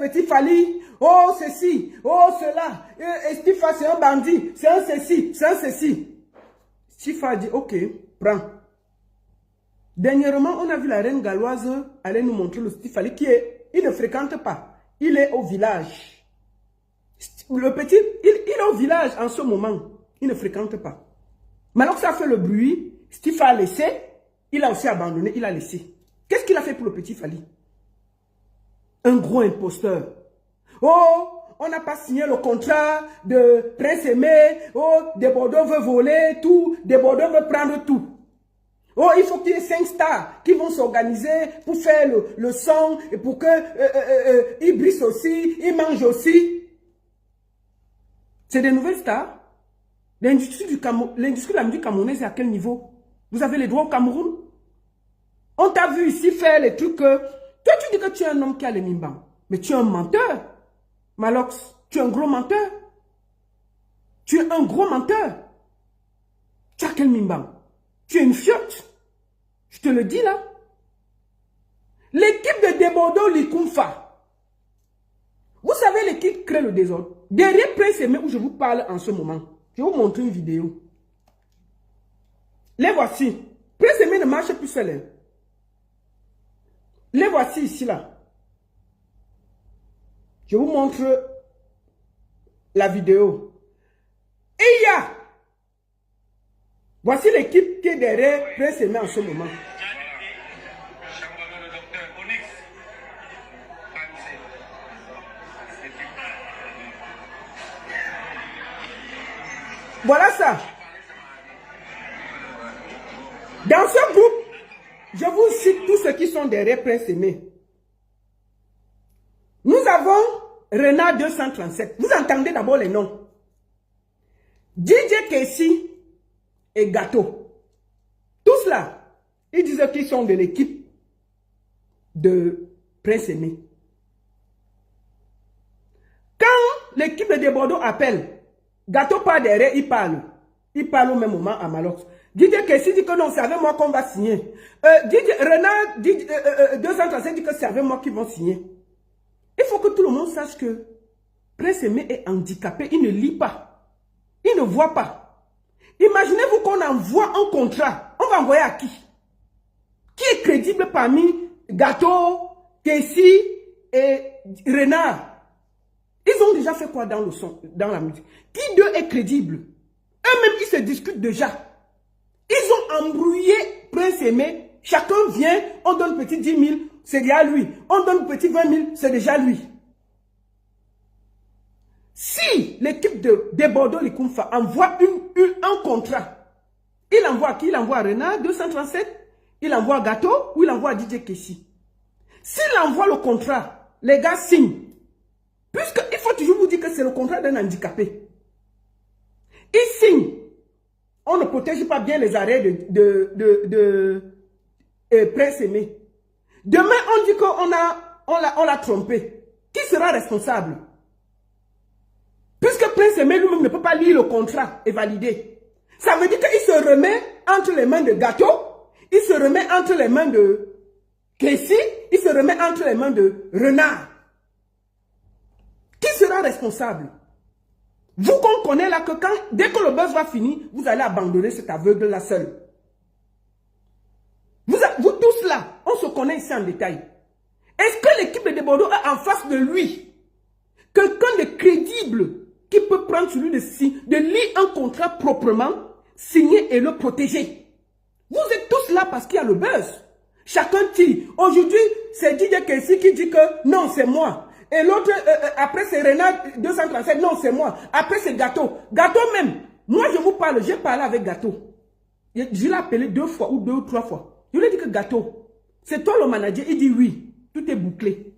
petit Fally, oh ceci, oh cela, et Stifa c'est un bandit, c'est un ceci, c'est un ceci. Stifa a dit, ok, prends. Dernièrement, on a vu la reine galloise aller nous montrer le Stifali qui est, il ne fréquente pas, il est au village. Le petit, il est au village en ce moment, il ne fréquente pas. Mais alors que ça a fait le bruit, Stifa a laissé, il a aussi abandonné, il a laissé. Qu'est-ce qu'il a fait pour le petit Fally? Un gros imposteur. Oh, on n'a pas signé le contrat de Prince Aimé. Oh, Desbordeaux veut voler tout. Desbordeaux veut prendre tout. Oh, il faut qu'il y ait 5 stars qui vont s'organiser pour faire le son et pour que ils brissent aussi, ils mangent aussi. C'est des nouvelles stars. L'industrie de la musique camerounaise est à quel niveau? Vous avez les droits au Cameroun? On t'a vu ici faire les trucs que... Toi, tu dis que tu es un homme qui a les mimbans. Mais tu es un menteur. Malox, tu es un gros menteur. Tu es un gros menteur. Tu as quel mimban? Tu es une fiotte. Je te le dis là. L'équipe de Desbordeaux Likumfa. Vous savez l'équipe qui crée le désordre. Derrière Prince Aimé où je vous parle en ce moment. Je vais vous montrer une vidéo. Les voici. Prince Aimé ne marche plus seul. Hein. Les voici ici là. Je vous montre la vidéo. Et il y a. Voici l'équipe qui est derrière Prince Aimé en ce moment. Voilà ça. Dans ce groupe, je vous cite tous ceux qui sont derrière Prince Aimé. Nous avons Renard 237. Vous entendez d'abord les noms. DJ Kessi et Gâteau. Tous là, ils disent qu'ils sont de l'équipe de Prince Aimé. Quand l'équipe de Desbordeaux appelle, Gâteau part derrière, il parle. Il parle au même moment à Malox. DJ Kessi dit que non, c'est avec moi qu'on va signer. Renard 237 dit que c'est avec moi qu'ils vont signer. Il faut que tout le monde sache que Prince Aimé est handicapé, il ne lit pas, il ne voit pas. Imaginez-vous qu'on envoie un contrat, on va envoyer à qui? Qui est crédible parmi Gâteau, Kessi et Renard? Ils ont déjà fait quoi dans le son, dans la musique? Qui d'eux est crédible? Eux-mêmes, ils se discutent déjà. Ils ont embrouillé Prince Aimé. Chacun vient, on donne petit 10 000, c'est déjà lui. On donne petit 20 000, c'est déjà lui. Si l'équipe de Desbordeaux Likumfa envoie un contrat, il envoie à qui? Il envoie à Renard 237, il envoie à Gâteau ou il envoie à DJ Kessi. S'il envoie le contrat, les gars signent. Puisqu'il faut toujours vous dire que c'est le contrat d'un handicapé. Ils signent. On ne protège pas bien les arrêts de Prince Aimé. Demain, on dit qu'on l'a trompé. Qui sera responsable? Puisque Prince Aimé lui-même ne peut pas lire le contrat et valider. Ça veut dire qu'il se remet entre les mains de Gâteau, il se remet entre les mains de Kessi, il se remet entre les mains de Renard. Qui sera responsable? Vous qu'on connaît là que dès que le buzz va finir, vous allez abandonner cet aveugle-là seul. Vous tous là, on se connaît ici en détail. Est-ce que l'équipe de Desbordeaux a en face de lui quelqu'un de crédible qui peut prendre celui de lire un contrat proprement, signer et le protéger? Vous êtes tous là parce qu'il y a le buzz. Chacun tire. Aujourd'hui, c'est DJ Kessi qui dit que non, c'est moi. Et l'autre, après c'est Renard 237, non, c'est moi. Après c'est Gâteau. Gâteau même. Moi, je vous parle, j'ai parlé avec Gâteau. Je l'ai appelé 2 fois ou 2 ou 3 fois. Je lui ai dit que Gâteau, c'est toi le manager. Il dit oui, tout est bouclé.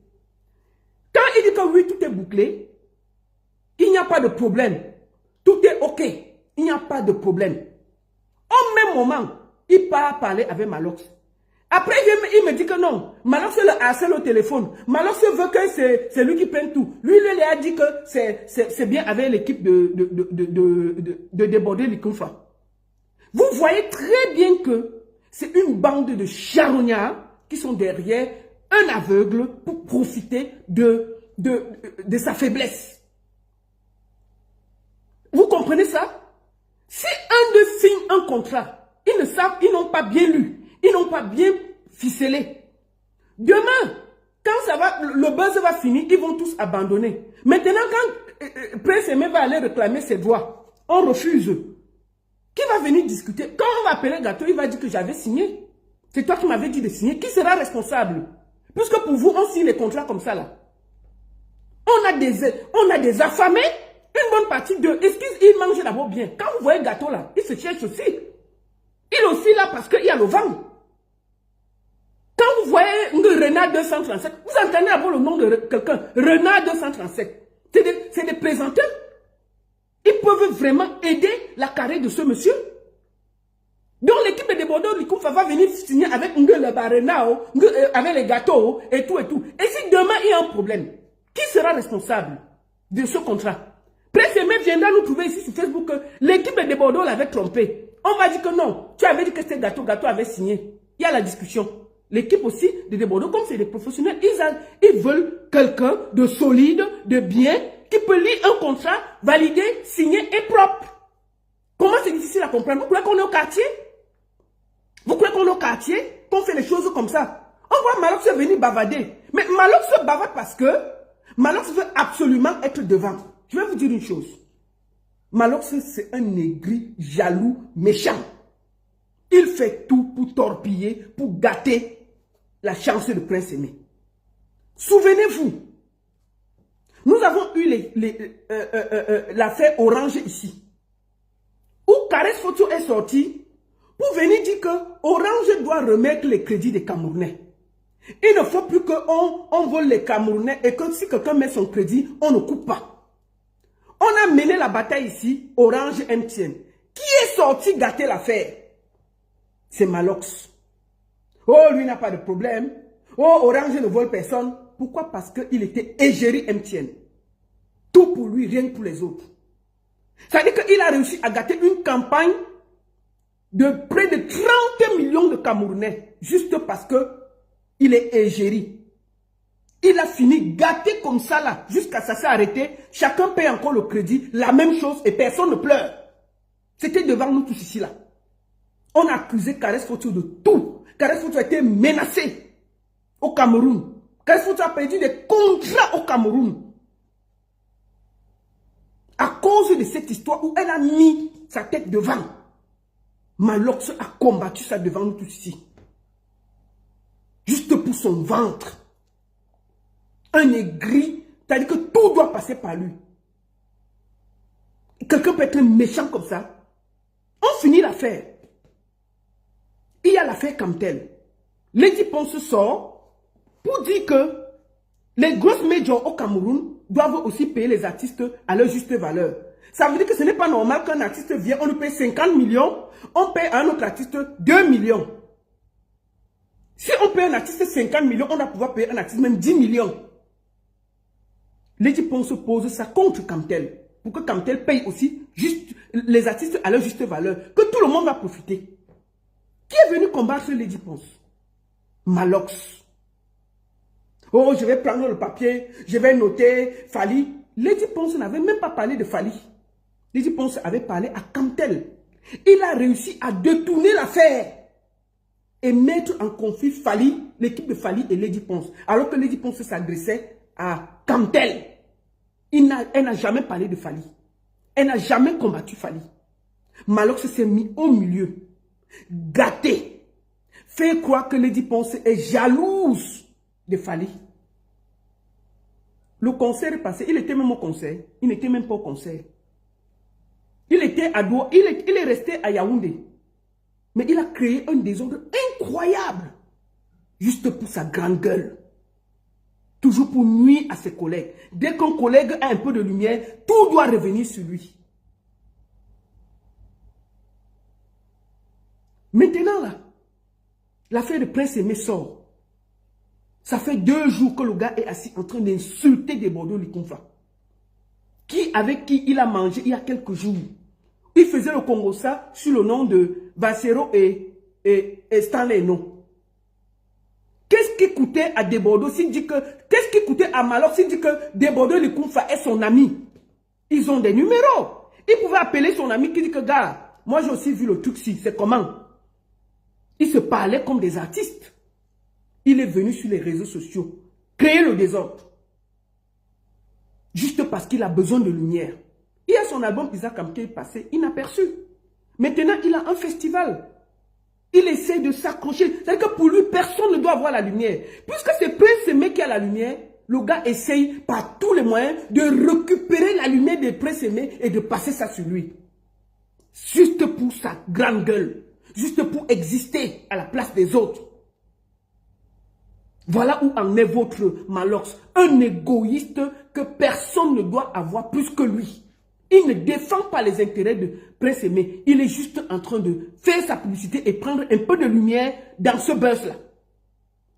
Quand il dit que oui, tout est bouclé, il n'y a pas de problème. Tout est OK. Il n'y a pas de problème. Au même moment, il part parler avec Malox. Après, il me dit que non. Malox le harcèle au téléphone. Malox veut que c'est lui qui prenne tout. Lui, il a dit que c'est bien avec l'équipe de Desbordeaux Likumfa. Vous voyez très bien que c'est une bande de charognards qui sont derrière un aveugle pour profiter de de sa faiblesse. Vous comprenez ça? Si un d'eux signe un contrat, ils ne savent, ils n'ont pas bien lu, ils n'ont pas bien ficelé. Demain, quand ça va, le buzz va finir, ils vont tous abandonner. Maintenant, quand Prince Aimé va aller réclamer ses droits, on refuse. Qui va venir discuter? Quand on va appeler Gâteau, il va dire que j'avais signé. C'est toi qui m'avais dit de signer. Qui sera responsable? Puisque pour vous, on signe les contrats comme ça là. On a des affamés. Une bonne partie d'eux, est-ce qu'ils mangent d'abord bien? Quand vous voyez Gâteau là, il se cherche aussi. Il aussi là parce qu'il y a le vent. Quand vous voyez Renard 237, vous entendez d'abord le nom de quelqu'un. Renard 237. C'est des présenteurs. Ils peuvent vraiment aider la carrière de ce monsieur. Donc l'équipe de Bordeaux Likoufa va venir signer avec Renard, avec les gâteaux et tout et tout. Et si demain il y a un problème, qui sera responsable de ce contrat? Prince Aimé viendra nous trouver ici sur Facebook que l'équipe de Bordeaux l'avait trompé. On va dire que non, tu avais dit que c'était Gâteau avait signé. Il y a la discussion. L'équipe aussi de Bordeaux, comme c'est des professionnels, ils veulent quelqu'un de solide, de bien, qui peut lire un contrat, valider, signer et propre. Comment c'est difficile à comprendre? Vous croyez qu'on est au quartier? Vous croyez qu'on est au quartier? Qu'on fait les choses comme ça? On voit Malox venir bavader. Mais Malox se bavade parce que Malox veut absolument être devant. Je vais vous dire une chose. Malox, c'est un aigri, jaloux, méchant. Il fait tout pour torpiller, pour gâter la chance de Prince Aimé. Souvenez-vous, nous avons eu l'affaire Orange ici, où Caresse Photo est sorti pour venir dire que Orange doit remettre les crédits des Camerounais. Il ne faut plus qu'on vole les Camerounais et que si quelqu'un met son crédit, on ne coupe pas. On a mené la bataille ici, Orange MTN. Qui est sorti gâter l'affaire? C'est Malox. Oh, lui n'a pas de problème. Oh, Orange ne vole personne. Pourquoi? Parce qu'il était égérie MTN. Tout pour lui, rien que pour les autres. C'est-à-dire qu'il a réussi à gâter une campagne de près de 30 millions de Camerounais juste parce qu'il est égérie. Il a fini gâté comme ça là, jusqu'à ça s'est arrêté. Chacun paye encore le crédit, la même chose et personne ne pleure. C'était devant nous tous ici là. On a accusé Caresse Photo de tout. Caresse Photo a été menacé au Cameroun. Caresse Photo a perdu des contrats au Cameroun. À cause de cette histoire où elle a mis sa tête devant. Malox a combattu ça devant nous tous ici. Juste pour son ventre. Un aigri, c'est-à-dire que tout doit passer par lui. Quelqu'un peut être méchant comme ça. On finit l'affaire. Il y a l'affaire Camtel. Lady Ponce sort pour dire que les grosses majors au Cameroun doivent aussi payer les artistes à leur juste valeur. Ça veut dire que ce n'est pas normal qu'un artiste vienne, on lui paye 50 millions, on paye à un autre artiste 2 millions. Si on paye un artiste 50 millions, on va pouvoir payer un artiste même 10 millions. Lady Ponce pose ça contre Camtel. Pour que Camtel paye aussi juste les artistes à leur juste valeur. Que tout le monde va profiter. Qui est venu combattre Lady Ponce? Malox. Oh, je vais prendre le papier, je vais noter Fali. Lady Ponce n'avait même pas parlé de Fali. Lady Ponce avait parlé à Camtel. Il a réussi à détourner l'affaire et mettre en conflit Fali, l'équipe de Fali et Lady Ponce. Alors que Lady Ponce s'adressait à Camtel. Elle n'a jamais parlé de Fali. Elle n'a jamais combattu Fali. Malox s'est mis au milieu. Gâté. Fait croire que Lady Ponce est jalouse de Fali. Le concert est passé. Il était même au concert. Il n'était même pas au concert. Il était à Douala. Il est resté à Yaoundé. Mais il a créé un désordre incroyable. Juste pour sa grande gueule. Toujours pour nuire à ses collègues. Dès qu'un collègue a un peu de lumière, tout doit revenir sur lui. Maintenant là, l'affaire de Prince Aimé sort. Ça fait 2 jours que le gars est assis en train d'insulter des Bordeaux Likoufa. Avec qui il a mangé il y a quelques jours. Il faisait le Congo ça sur le nom de Bassero et Stanley, non. Qu'est-ce qu'est-ce qui coûtait à Desbordeaux s'il dit que... Qu'est-ce qui coûtait à Malox s'il dit que Desbordeaux Likunfa est son ami? Ils ont des numéros. Il pouvait appeler son ami qui dit que, gars, moi j'ai aussi vu le Tuxi, c'est comment? Ils se parlaient comme des artistes. Il est venu sur les réseaux sociaux, créer le désordre. Juste parce qu'il a besoin de lumière. Il y a son album Isaac Amke est passé inaperçu. Maintenant, il a un festival. Il essaie de s'accrocher. C'est-à-dire que pour lui, personne ne doit avoir la lumière. Puisque c'est Prince Aimé qui a la lumière, le gars essaye par tous les moyens de récupérer la lumière de Prince Aimé et de passer ça sur lui. Juste pour sa grande gueule. Juste pour exister à la place des autres. Voilà où en est votre Malox. Un égoïste que personne ne doit avoir plus que lui. Il ne défend pas les intérêts de Prince Aimé. Il est juste en train de faire sa publicité et prendre un peu de lumière dans ce buzz-là.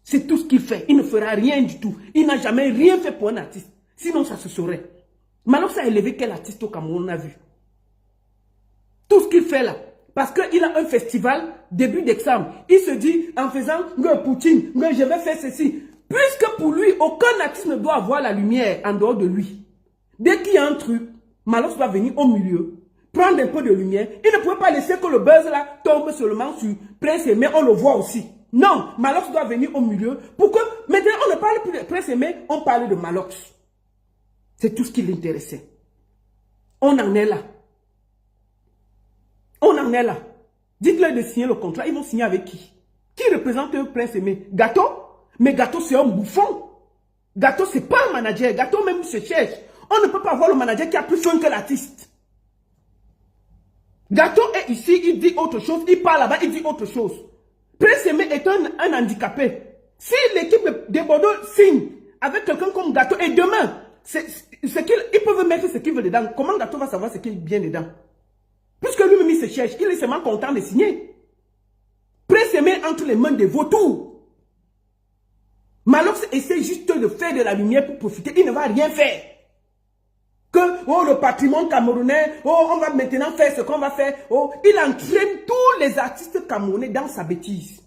C'est tout ce qu'il fait. Il ne fera rien du tout. Il n'a jamais rien fait pour un artiste. Sinon, ça se saurait. Malox a élevé quel artiste au Cameroun on a vu? Tout ce qu'il fait là. Parce qu'il a un festival, début d'examen. Il se dit, en faisant Poutine, je vais faire ceci. Puisque pour lui, aucun artiste ne doit avoir la lumière en dehors de lui. Dès qu'il y a un truc, Malox va venir au milieu, prendre un peu de lumière. Il ne pouvait pas laisser que le buzz là tombe seulement sur Prince Aimé, on le voit aussi. Non, Malox doit venir au milieu. Pourquoi? Maintenant, on ne parle plus de Prince Aimé, on parle de Malox. C'est tout ce qui l'intéressait. On en est là. On en est là. Dites-leur de signer le contrat. Ils vont signer avec qui? Qui représente Prince Aimé? Gâteau? Mais Gâteau, c'est un bouffon. Gâteau, c'est pas un manager. Gâteau même se cherche. On ne peut pas avoir le manager qui a plus faim que l'artiste. Gâteau est ici, il dit autre chose. Il parle là-bas, il dit autre chose. Prince Aimé est un handicapé. Si l'équipe de Bordeaux signe avec quelqu'un comme Gâteau, et demain, ils peuvent mettre ce qu'ils veulent dedans. Comment Gâteau va savoir ce qu'il vient dedans? Puisque lui-même il se cherche, il est seulement content de signer. Prince Aimé entre les mains des vautours. Malox essaie juste de faire de la lumière pour profiter. Il ne va rien faire. Que le patrimoine camerounais, on va maintenant faire ce qu'on va faire. Il entraîne tous les artistes camerounais dans sa bêtise.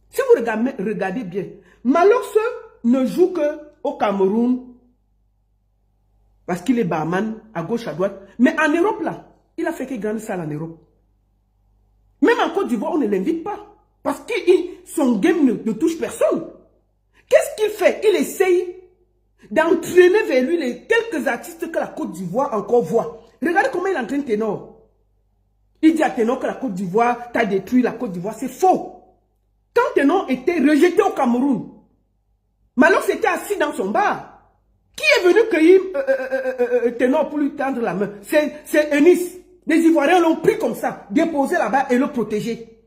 Si vous regardez bien, Malox ne joue que au Cameroun parce qu'il est barman à gauche, à droite. Mais en Europe là, il a fait que grande salle en Europe. Même en Côte d'Ivoire, on ne l'invite pas. Parce que son game ne touche personne. Qu'est-ce qu'il fait? Il essaye d'entraîner vers lui les quelques artistes que la Côte d'Ivoire encore voit. Regardez comment il entraîne Ténor. Il dit à Ténor que la Côte d'Ivoire t'a détruit la Côte d'Ivoire. C'est faux. Quand Ténor était rejeté au Cameroun, Malox était assis dans son bar. Qui est venu cueillir Ténor pour lui tendre la main? C'est Eunice. Les Ivoiriens l'ont pris comme ça, déposé là-bas et le protégé.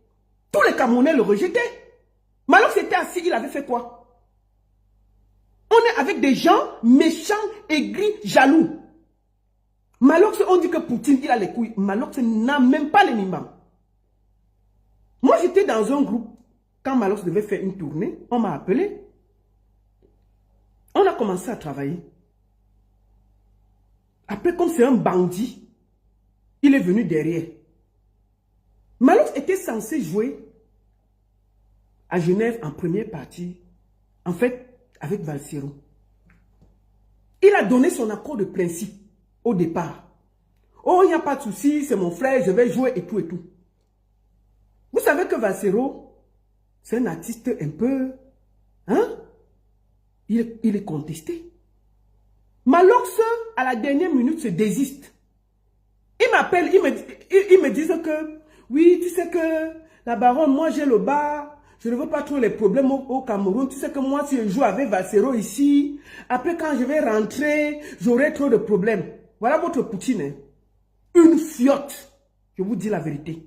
Tous les Camerounais le rejetaient. Malox était assis, il avait fait quoi? On est avec des gens méchants, aigris, jaloux. Malox, on dit que Poutine, il a les couilles. Malox n'a même pas les mimans. Moi, j'étais dans un groupe. Quand Malox devait faire une tournée, on m'a appelé. On a commencé à travailler. Après, comme c'est un bandit, il est venu derrière. Malox était censé jouer à Genève en première partie. En fait, avec Valsero. Il a donné son accord de principe au départ. Oh, il n'y a pas de souci, c'est mon frère, je vais jouer et tout et tout. Vous savez que Valsero, c'est un artiste un peu... Hein? Il est contesté. Malox, à la dernière minute, se désiste. Il m'appelle, il me dit que... Oui, tu sais que la baronne, moi j'ai le bar... Je ne veux pas trop les problèmes au Cameroun. Tu sais que moi, si je joue avec Valsero ici, après quand je vais rentrer, j'aurai trop de problèmes. Voilà votre Poutine. Hein. Une fiotte. Je vous dis la vérité.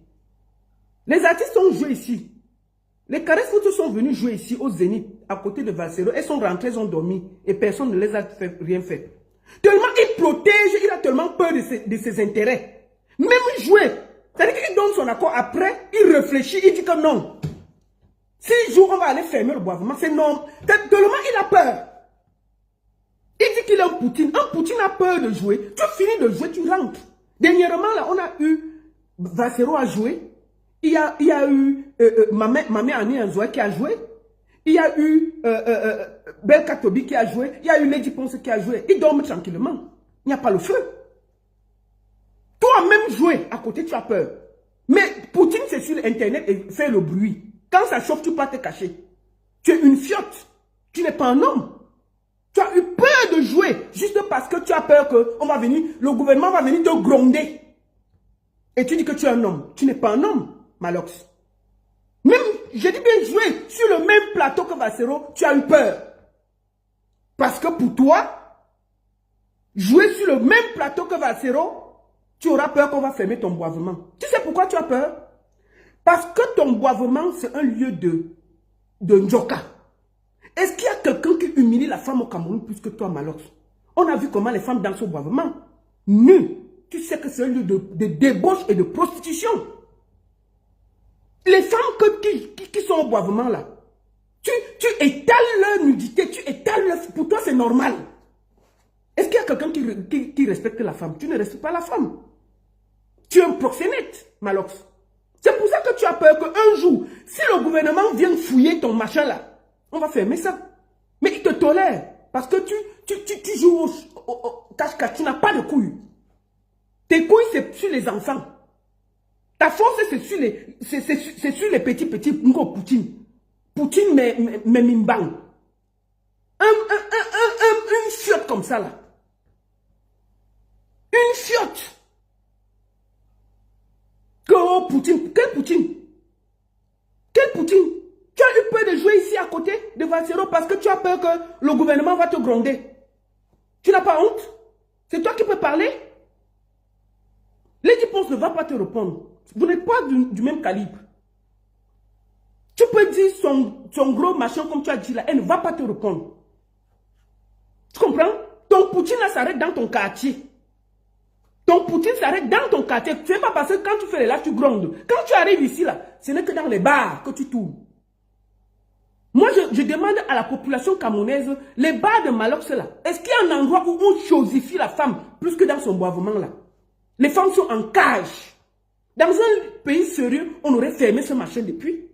Les artistes ont joué ici. Les Carré Foot sont venus jouer ici au Zénith, à côté de Valsero. Elles sont rentrées, elles ont dormi. Et personne ne les a rien fait. Tellement il protège, il a tellement peur de ses intérêts. Même jouer. C'est-à-dire qu'il donne son accord. Après, il réfléchit, il dit que non. Si jour on va aller fermer le boisement, c'est non. Tellement il a peur. Il dit qu'il est un Poutine. Un Poutine a peur de jouer. Tu finis de jouer, tu rentres. Dernièrement, là, on a eu Valsero à jouer. Il y a eu Mamé Annie Anzoua qui a joué. il y a eu Belka Tobi qui a joué, il y a eu Lady Ponce qui a joué. Ils dorment tranquillement. Il n'y a pas le feu. Toi-même jouer à côté, tu as peur. Mais Poutine, c'est sur Internet et fait le bruit. Quand ça chauffe, tu peux te cacher. Tu es une fiotte. Tu n'es pas un homme. Tu as eu peur de jouer juste parce que tu as peur que on va venir, le gouvernement va venir te gronder. Et tu dis que tu es un homme. Tu n'es pas un homme, Malox. Même, j'ai dit bien jouer sur le même plateau que Bassero, tu as eu peur. Parce que pour toi, jouer sur le même plateau que Bassero, tu auras peur qu'on va fermer ton boivement. Tu sais pourquoi tu as peur? Parce que ton boivement, c'est un lieu de Njoka. Est-ce qu'il y a quelqu'un qui humilie la femme au Cameroun plus que toi, Malox? On a vu comment les femmes dansent au boivement. Nues. Tu sais que c'est un lieu de débauche et de prostitution. Les femmes qui sont au boivement là, tu étales leur nudité, tu étales leur... Pour toi, c'est normal. Est-ce qu'il y a quelqu'un qui respecte la femme? Tu ne respectes pas la femme. Tu es un proxénète, Malox. C'est pour ça que tu as peur qu'un jour, si le gouvernement vient fouiller ton machin là, on va fermer ça. Mais il te tolère. Parce que tu joues au cache-cache, tu n'as pas de couilles. Tes couilles, c'est sur les enfants. Ta force, c'est sur les petits Ngo Poutine. Poutine, mais Mimbang. Une fiotte comme ça, là. Une fiotte. Oh, Poutine. Quel Poutine? Quel Poutine? Tu as eu peur de jouer ici à côté de Vassero parce que tu as peur que le gouvernement va te gronder. Tu n'as pas honte? C'est toi qui peux parler? Lady Ponce ne va pas te répondre. Vous n'êtes pas du même calibre. Tu peux dire son gros machin comme tu as dit là, elle ne va pas te répondre. Tu comprends? Ton Poutine là s'arrête dans ton quartier. Ton Poutine s'arrête dans ton quartier. Tu sais pas parce que quand tu fais les lives, tu grondes. Quand tu arrives ici là, ce n'est que dans les bars que tu tournes. Moi, je demande à la population camerounaise, les bars de Malox là, est-ce qu'il y a un endroit où on chosifie la femme plus que dans son boivement là? Les femmes sont en cage. Dans un pays sérieux, on aurait fermé ce marché depuis.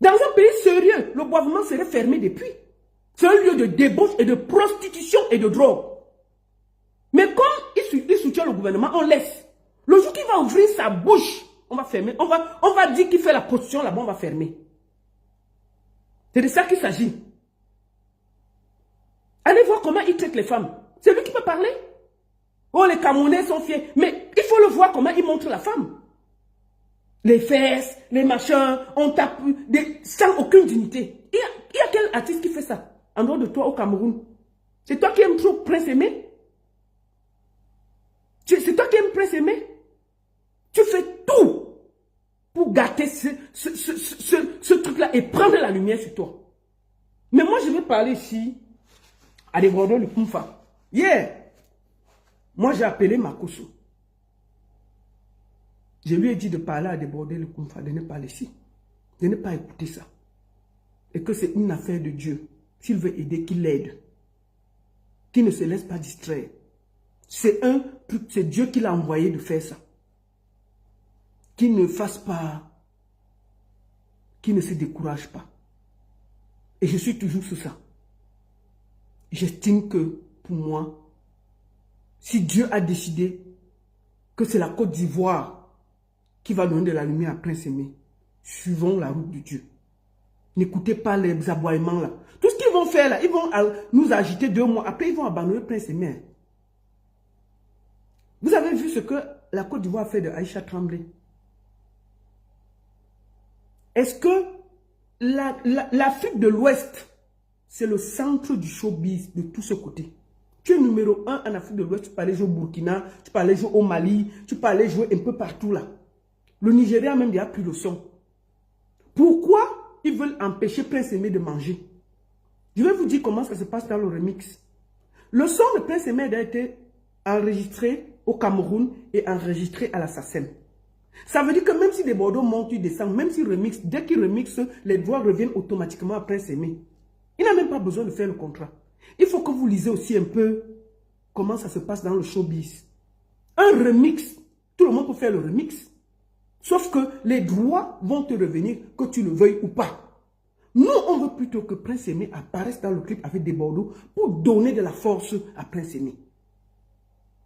Dans un pays sérieux, le boivement serait fermé depuis. C'est un lieu de débauche et de prostitution et de drogue. Mais comme il soutient le gouvernement, on laisse. Le jour qu'il va ouvrir sa bouche, on va fermer. On va dire qu'il fait la prostitution là-bas, on va fermer. C'est de ça qu'il s'agit. Allez voir comment il traite les femmes. C'est lui qui peut parler. Oh, les Camerounais sont fiers. Mais il faut le voir comment il montre la femme. Les fesses, les machins, on tape sans aucune dignité. Il y a quel artiste qui fait ça? En dehors de toi au Cameroun. C'est toi qui aimes trop Prince Aimé? C'est toi qui aimes Prince Aimé? Tu fais tout pour gâter ce truc-là et prendre la lumière sur toi. Mais moi, je vais parler ici à des Bordeaux le Kumfa. Moi, j'ai appelé Makoso. Je lui ai dit de parler à déborder le Kumfa, de ne pas laisser, de ne pas écouter ça. Et que c'est une affaire de Dieu. S'il veut aider, qu'il l'aide. Qu'il ne se laisse pas distraire. C'est Dieu qui l'a envoyé de faire ça. Qu'il ne fasse pas, qu'il ne se décourage pas. Et je suis toujours sur ça. J'estime que, pour moi, si Dieu a décidé que c'est la Côte d'Ivoire qui va donner de la lumière à Prince Aimé, suivons la route de Dieu. N'écoutez pas les aboiements là. Tout ce qu'ils vont faire là, ils vont nous agiter 2 mois. Après, ils vont abandonner Prince Aimé. Vous avez vu ce que la Côte d'Ivoire a fait de Aïcha Tremblay? Est-ce que l'Afrique de l'Ouest, c'est le centre du showbiz de tout ce côté? Tu es numéro 1 en Afrique de l'Ouest, tu peux aller jouer au Burkina, tu peux aller jouer au Mali, tu peux aller jouer un peu partout là. Le Nigeria même, il a pris le son. Pourquoi ils veulent empêcher Prince Aimé de manger? Je vais vous dire comment ça se passe dans le remix. Le son de Prince Aimé a été enregistré au Cameroun et enregistré à la SACEM. Ça veut dire que même si des Bordeaux montent, ils descendent, même s'ils remixent, dès qu'ils remixent, les droits reviennent automatiquement à Prince Aimé. Il n'a même pas besoin de faire le contrat. Il faut que vous lisez aussi un peu comment ça se passe dans le showbiz. Un remix, tout le monde peut faire le remix. Sauf que les droits vont te revenir, que tu le veuilles ou pas. Nous, on veut plutôt que Prince Aimé apparaisse dans le clip avec des Bordeaux pour donner de la force à Prince Aimé.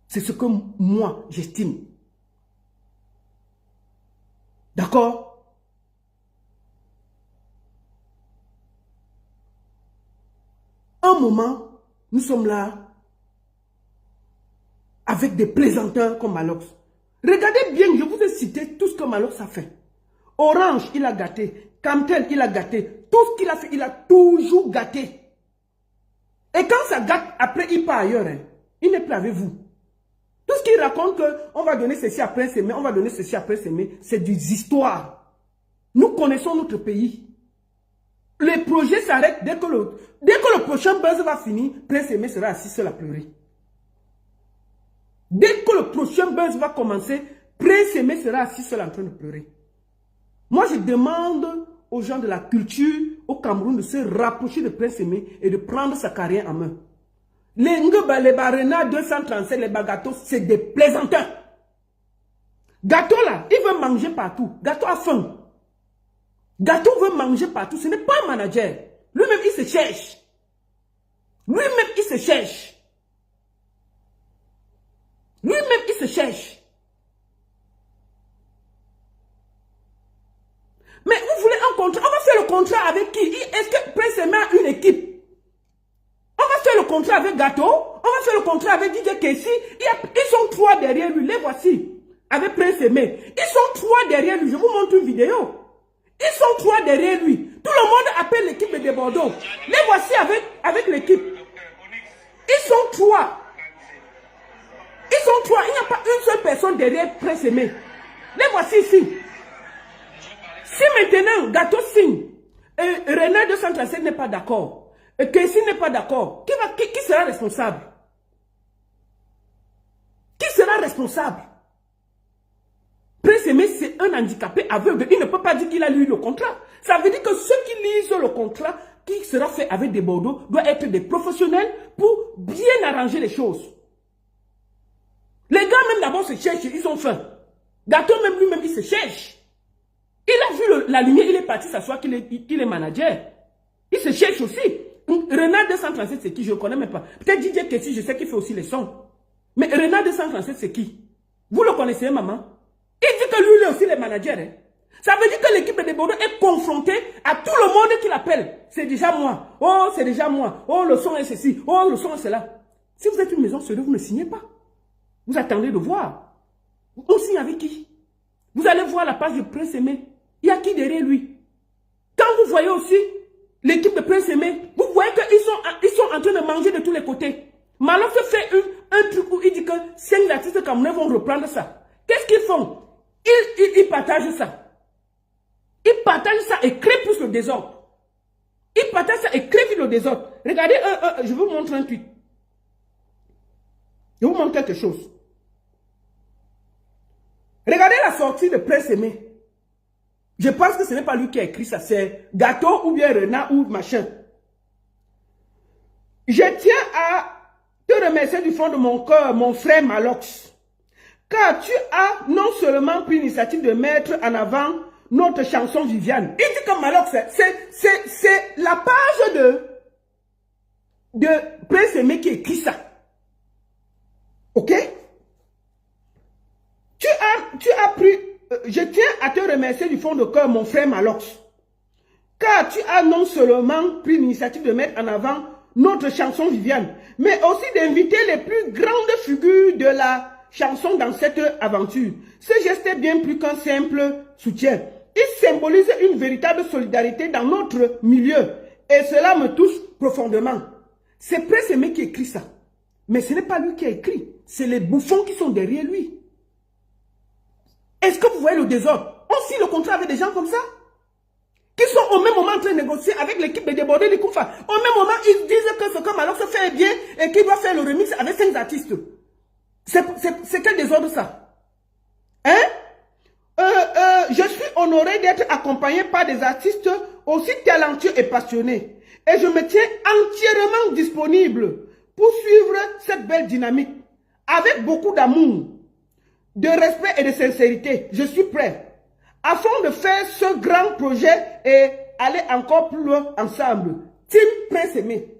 C'est ce que moi, j'estime. D'accord? Un moment, nous sommes là avec des plaisanteurs comme Malox. Regardez bien, je vous ai cité tout ce que Malox a fait. Orange, il a gâté. Camtel, il a gâté. Tout ce qu'il a fait, il a toujours gâté. Et quand ça gâte, après, il part ailleurs. Hein. Il n'est plus avec vous. Tout ce qu'il raconte qu'on va donner ceci à Prince Aimé, on va donner ceci à Prince Aimé, c'est des histoires. Nous connaissons notre pays. Les projets s'arrêtent dès que le prochain buzz va finir, Prince Aimé sera assis seul à pleurer. Dès que le prochain buzz va commencer, Prince Aimé sera assis seul en train de pleurer. Moi, je demande aux gens de la culture au Cameroun de se rapprocher de Prince Aimé et de prendre sa carrière en main. Les Ngeba, les Barena 237, les Bagato, c'est des plaisanteurs. Gâteau là, il veut manger partout. Gâteau a faim. Gâteau veut manger partout. Ce n'est pas un manager. Lui-même, il se cherche. Lui-même, il se cherche. Lui-même, il se cherche. Mais vous voulez un contrat? On va faire le contrat avec qui? Est-ce que Prince Aimé a une équipe? On va faire le contrat avec Gâteau. On va faire le contrat avec DJ Kessi. Ils sont 3 derrière lui. Les voici. Avec Prince Aimé. Ils sont 3 derrière lui. Je vous montre une vidéo. Ils sont 3 derrière lui. Tout le monde appelle l'équipe de Bordeaux. Les voici avec l'équipe. Ils sont 3. Ils sont 3. Il n'y a pas une seule personne derrière Prince Aimé. Les voici ici. Si maintenant Gâteau signe et René 237 n'est pas d'accord, et Kessi n'est pas d'accord, qui sera responsable? Qui sera responsable? Prince Aimé, c'est un handicapé aveugle. Il ne peut pas dire qu'il a lu le contrat. Ça veut dire que ceux qui lisent le contrat qui sera fait avec des Bordeaux doivent être des professionnels pour bien arranger les choses. Les gars même d'abord se cherchent, ils ont faim. Gâteau même lui-même, il se cherche. Il a vu la lumière, il est parti s'asseoir qu'il est manager. Il se cherche aussi. Renard 237, c'est qui? Je ne connais même pas. Peut-être DJ Kessi, je sais qu'il fait aussi les sons. Mais Renard 237, c'est qui? Vous le connaissez, maman? Il dit que lui, il est aussi le manager. Hein? Ça veut dire que l'équipe de Bordeaux est confrontée à tout le monde qui l'appelle. C'est déjà moi. Oh, c'est déjà moi. Oh, le son est ceci. Oh, le son est cela. Si vous êtes une maison sérieuse, vous ne signez pas. Vous attendez de voir. On signe avec qui? Vous allez voir la page de Prince Aimé. Il y a qui derrière lui? Quand vous voyez aussi l'équipe de Prince Aimé, vous voyez qu'ils sont en train de manger de tous les côtés. Malox fait un truc où il dit que 5 artistes camerounais vont reprendre ça. Qu'est-ce qu'ils font? Ils partagent ça. Ils partagent ça et créent plus le désordre. Ils partagent ça et créent le désordre. Regardez, je vous montre un tweet. Je vous montre quelque chose. Regardez la sortie de Prince Aimé. Je pense que ce n'est pas lui qui a écrit ça, c'est Gâteau ou bien Renard ou machin. Je tiens à te remercier du fond de mon cœur, mon frère Malox, car tu as non seulement pris l'initiative de mettre en avant notre chanson Viviane. Il dit que Malox, c'est la page de Prince Aimé qui écrit ça. Ok? Tu as pris... je tiens à te remercier du fond de cœur, mon frère Malox, car tu as non seulement pris l'initiative de mettre en avant notre chanson Viviane, mais aussi d'inviter les plus grandes figures de la chanson dans cette aventure. Ce geste est bien plus qu'un simple soutien. Il symbolise une véritable solidarité dans notre milieu, et cela me touche profondément. C'est Prince Aimé qui écrit ça, mais ce n'est pas lui qui a écrit, c'est les bouffons qui sont derrière lui. Est-ce que vous voyez le désordre? On signe le contrat avec des gens comme ça, qui sont au même moment en train de négocier avec l'équipe de Bordeaux de Koufa. Au même moment, ils disent que ce que Malox fait bien et qu'il doit faire le remix avec 5 artistes. C'est quel désordre ça? Hein? Je suis honoré d'être accompagné par des artistes aussi talentueux et passionnés. Et je me tiens entièrement disponible pour suivre cette belle dynamique. Avec beaucoup d'amour, de respect et de sincérité, je suis prêt afin de faire ce grand projet et aller encore plus loin ensemble. Team Prince Aimé.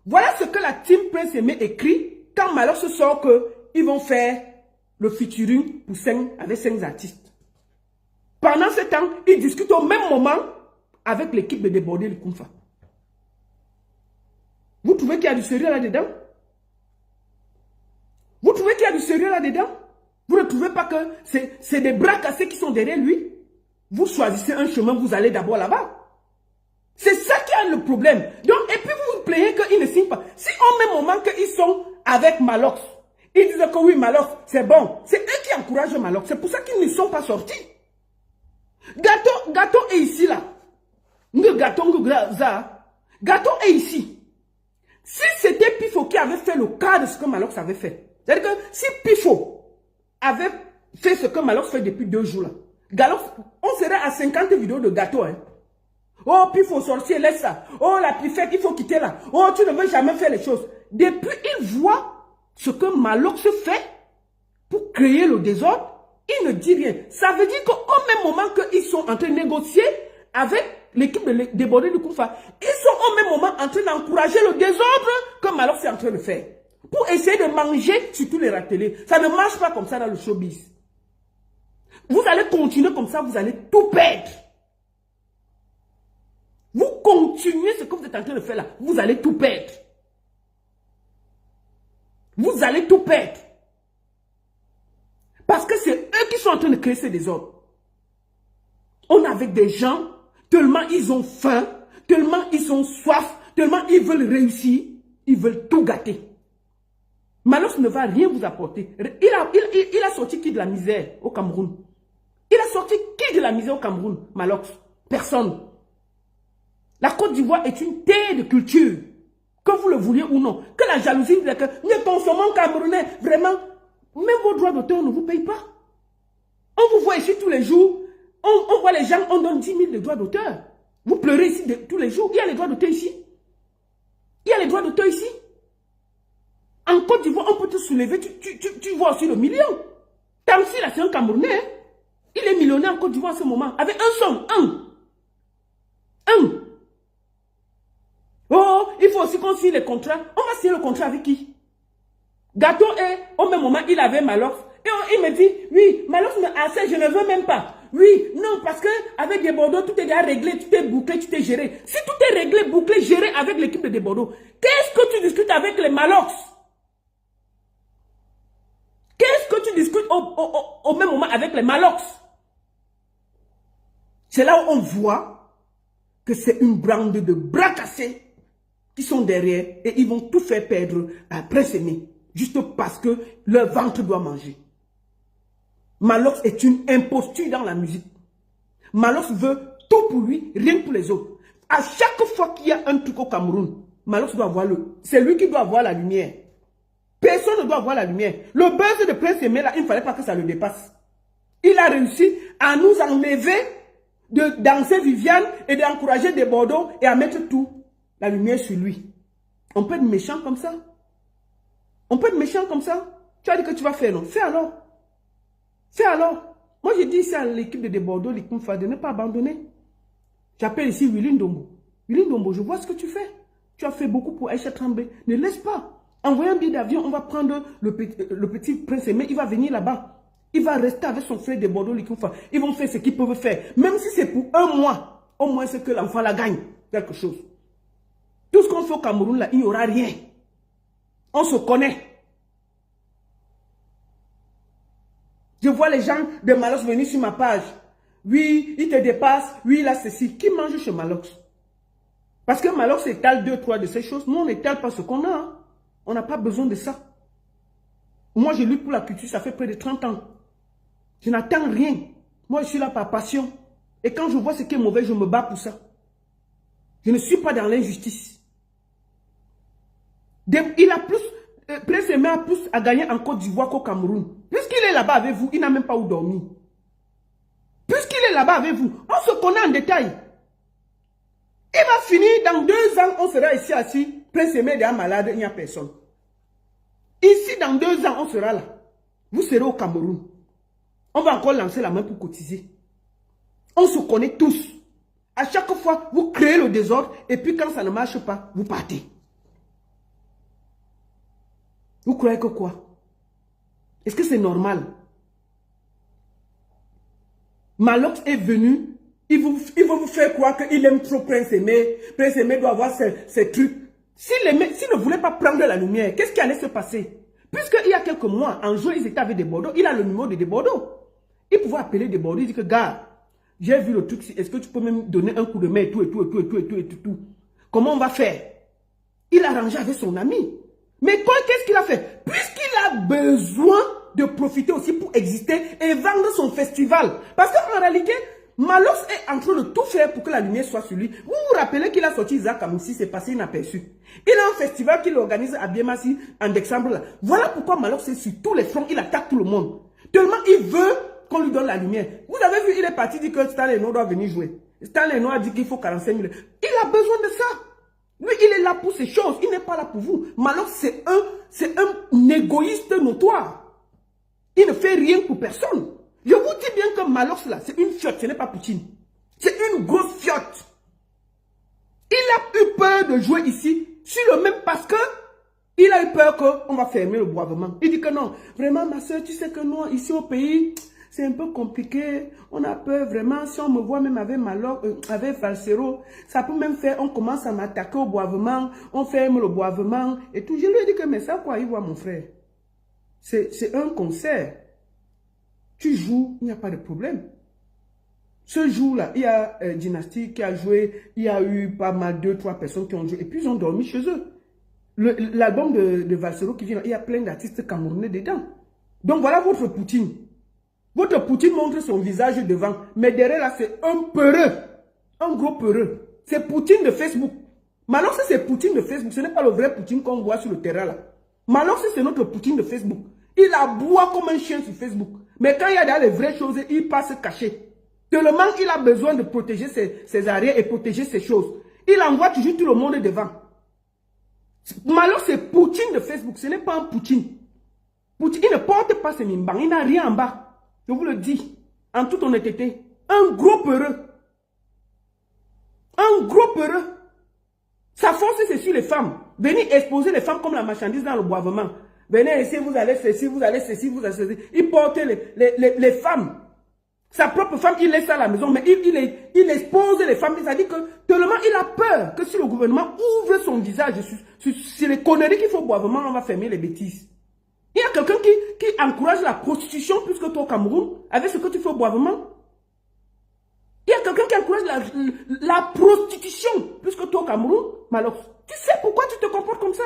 Voilà ce que la Team Prince Aimé écrit quand Malox sort qu'ils vont faire le featuring pour avec 5 artistes. Pendant ce temps, ils discutent au même moment avec l'équipe de Déborder le Kumfa. Vous trouvez qu'il y a du sérieux là-dedans? Vous trouvez qu'il y a du sérieux là-dedans? Vous ne trouvez pas que c'est des bras cassés qui sont derrière lui? Vous choisissez un chemin, vous allez d'abord là-bas. C'est ça qui a le problème. Donc, et puis vous vous plaignez qu'ils ne signent pas. Si au même moment qu'ils sont avec Malox, ils disent que oui, Malox, c'est bon. C'est eux qui encouragent Malox. C'est pour ça qu'ils ne sont pas sortis. Gâteau est ici, là. Gâteau est ici. Si c'était Pifo qui avait fait le cas de ce que Malox avait fait, c'est-à-dire que si Pifo avait fait ce que Malox fait depuis 2 jours, là, on serait à 50 vidéos de Gâteau. Hein. Oh, Pifo sorcier, laisse ça. Oh, la Pifette, il faut quitter là. Oh, tu ne veux jamais faire les choses. Depuis, il voit ce que Malox fait pour créer le désordre. Il ne dit rien. Ça veut dire qu'au même moment qu'ils sont en train de négocier avec l'équipe de Déborder du Kumfa, ils sont au même moment en train d'encourager le désordre que Malox est en train de faire. Pour essayer de manger sur tous les ratelés. Ça ne marche pas comme ça dans le showbiz. Vous allez continuer comme ça, vous allez tout perdre. Vous continuez ce que vous êtes en train de faire là, vous allez tout perdre. Vous allez tout perdre. Parce que c'est eux qui sont en train de créer ces désordres. On est avec des gens, tellement ils ont faim, tellement ils ont soif, tellement ils veulent réussir, ils veulent tout gâter. Malox ne va rien vous apporter. Il a sorti qui de la misère au Cameroun? Il a sorti qui de la misère au Cameroun, Malox? Personne. La Côte d'Ivoire est une terre de culture. Que vous le vouliez ou non. Que la jalousie dit que nous consommons camerounais. Vraiment, même vos droits d'auteur ne vous payent pas. On vous voit ici tous les jours. On voit les gens, on donne 10 000 de droits d'auteur. Vous pleurez ici tous les jours. Il y a les droits d'auteur ici. Il y a les droits d'auteur ici. En Côte d'Ivoire, on peut te soulever. Tu vois aussi le million. Tamsi, là, c'est un Camerounais. Hein? Il est millionnaire en Côte d'Ivoire en ce moment. Avec un somme. Un. Oh, il faut aussi qu'on signe les contrats. On va signer le contrat avec qui? Gâteau est, au même moment, il avait Malox. Et il me dit, oui, Malox me harcèle, je ne veux même pas. Oui, non, parce que avec des Bordeaux, tout est déjà réglé, tout est bouclé, tout est géré. Si tout est réglé, bouclé, géré avec l'équipe de Bordeaux, qu'est-ce que tu discutes avec les Malox? Qu'est-ce que tu discutes au même moment avec les Malox? C'est là où on voit que c'est une bande de bras cassés qui sont derrière et ils vont tout faire perdre à Prince Aimé, juste parce que leur ventre doit manger. Malox est une imposture dans la musique. Malox veut tout pour lui, rien pour les autres. À chaque fois qu'il y a un truc au Cameroun, Malox doit avoir c'est lui qui doit avoir la lumière. Personne ne doit avoir la lumière. Le buzz de Prince Aimé, là, il ne fallait pas que ça le dépasse. Il a réussi à nous enlever de danser Viviane et d'encourager des Bordeaux et à mettre tout la lumière sur lui. On peut être méchant comme ça. On peut être méchant comme ça. Tu as dit que tu vas faire, non? Fais alors. Fais alors. Moi, je dis ici à l'équipe de Bordeaux, les Kumfa, de ne pas abandonner. J'appelle ici Willy Ndombo. Willy Ndombo, je vois ce que tu fais. Tu as fait beaucoup pour Aïcha Trambé. Ne laisse pas. Envoyez un billet d'avion, on va prendre le petit Prince Aimé, il va venir là-bas. Il va rester avec son frère de Bordeaux, les Kumfa. Ils vont faire ce qu'ils peuvent faire. Même si c'est pour 1 mois, au moins c'est que l'enfant la gagne quelque chose. Tout ce qu'on fait au Cameroun, là, il n'y aura rien. On se connaît. Je vois les gens de Malox venir sur ma page. Oui, il te dépasse. Oui, là, ceci. Qui mange chez Malox? Parce que Malox étale 2-3 de ces choses. Nous, on n'étale pas ce qu'on a. Hein. On n'a pas besoin de ça. Moi, je lutte pour la culture, ça fait près de 30 ans. Je n'attends rien. Moi, je suis là par passion. Et quand je vois ce qui est mauvais, je me bats pour ça. Je ne suis pas dans l'injustice. Il a plus, Prince Aimé a plus à gagner en Côte d'Ivoire qu'au Cameroun. Puisqu'il est là-bas avec vous, il n'a même pas où dormir. Puisqu'il est là-bas avec vous, on se connaît en détail. Il va finir dans 2 ans, on sera ici assis. Prince Aimé est malade, il n'y a personne. Ici, dans 2 ans, on sera là. Vous serez au Cameroun. On va encore lancer la main pour cotiser. On se connaît tous. À chaque fois, vous créez le désordre et puis quand ça ne marche pas, vous partez. Vous croyez que quoi? Est-ce que c'est normal? Malox est venu, il va vous faire croire qu'il aime trop Prince Aimé. Prince Aimé doit avoir ses trucs. S'il ne voulait pas prendre la lumière, qu'est-ce qui allait se passer? Puisqu'il y a quelques mois, en juin, ils étaient avec des Bordeaux, il a le numéro de des Bordeaux. Il pouvait appeler des Bordeaux, il dit que gars, j'ai vu le truc, est-ce que tu peux même donner un coup de main et tout. Comment on va faire? Il a arrangé avec son ami. Mais toi, qu'est-ce qu'il a fait? Puisqu'il a besoin de profiter aussi pour exister et vendre son festival. Parce qu'en réalité, Malox est en train de tout faire pour que la lumière soit sur lui. Vous vous rappelez qu'il a sorti Isaac Amoussi, c'est passé inaperçu. Il a un festival qu'il organise à Biémassi en décembre. Là. Voilà pourquoi Malox est sur tous les fronts, il attaque tout le monde. Tellement il veut qu'on lui donne la lumière. Vous avez vu, il est parti dire que Stanley No doit venir jouer. Stanley No a dit qu'il faut 45 000. Il a besoin de ça. Lui, il est là pour ces choses. Il n'est pas là pour vous. Malox, c'est un égoïste notoire. Il ne fait rien pour personne. Je vous dis bien que Malox, là, c'est une fiotte. Ce n'est pas Poutine. C'est une grosse fiotte. Il a eu peur de jouer ici sur le même parce que il a eu peur qu'on va fermer le boisement. Il dit que non. Vraiment, ma soeur, tu sais que nous, ici au pays, c'est un peu compliqué. On a peur vraiment. Si on me voit même avec Malox, avec Valsero, ça peut même faire, on commence à m'attaquer au boisement. On ferme le boisement et tout. Je lui ai dit que, mais ça, quoi, il voit mon frère. C'est un concert. Tu joues, il n'y a pas de problème. Ce jour-là, il y a Dynastie qui a joué, il y a eu pas mal, 2-3 personnes qui ont joué, et puis ils ont dormi chez eux. L'album de Valsero qui vient, il y a plein d'artistes camerounais dedans. Donc voilà votre Poutine. Votre Poutine montre son visage devant, mais derrière là, c'est un peureux. Un gros peureux. C'est Poutine de Facebook. Maintenant, c'est Poutine de Facebook. Ce n'est pas le vrai Poutine qu'on voit sur le terrain là. Maintenant, c'est notre Poutine de Facebook. Il aboie comme un chien sur Facebook. Mais quand il y a les vraies choses, il passe caché. Tellement il a besoin de protéger ses arrières et protéger ses choses. Il envoie toujours tout le monde devant. Malheureusement, c'est Poutine de Facebook. Ce n'est pas un Poutine. Poutine, il ne porte pas ses mimbang. Il n'a rien en bas. Je vous le dis. En toute honnêteté. Un gros peureux. Un gros peureux. Sa force, c'est sur les femmes. Venez exposer les femmes comme la marchandise dans le boisement. Venez ici, vous allez ceci, vous allez ceci, vous allez ceci. Il porte les femmes. Sa propre femme, il laisse ça à la maison, mais il expose les femmes. Ça dit que tellement il a peur que si le gouvernement ouvre son visage sur les conneries qu'il faut au boisement, on va fermer les bêtises. Il y a quelqu'un qui encourage la prostitution plus que toi au Cameroun, avec ce que tu fais au boisement. Il y a quelqu'un qui encourage la prostitution plus que toi au Cameroun. Mais alors, tu sais pourquoi tu te comportes comme ça?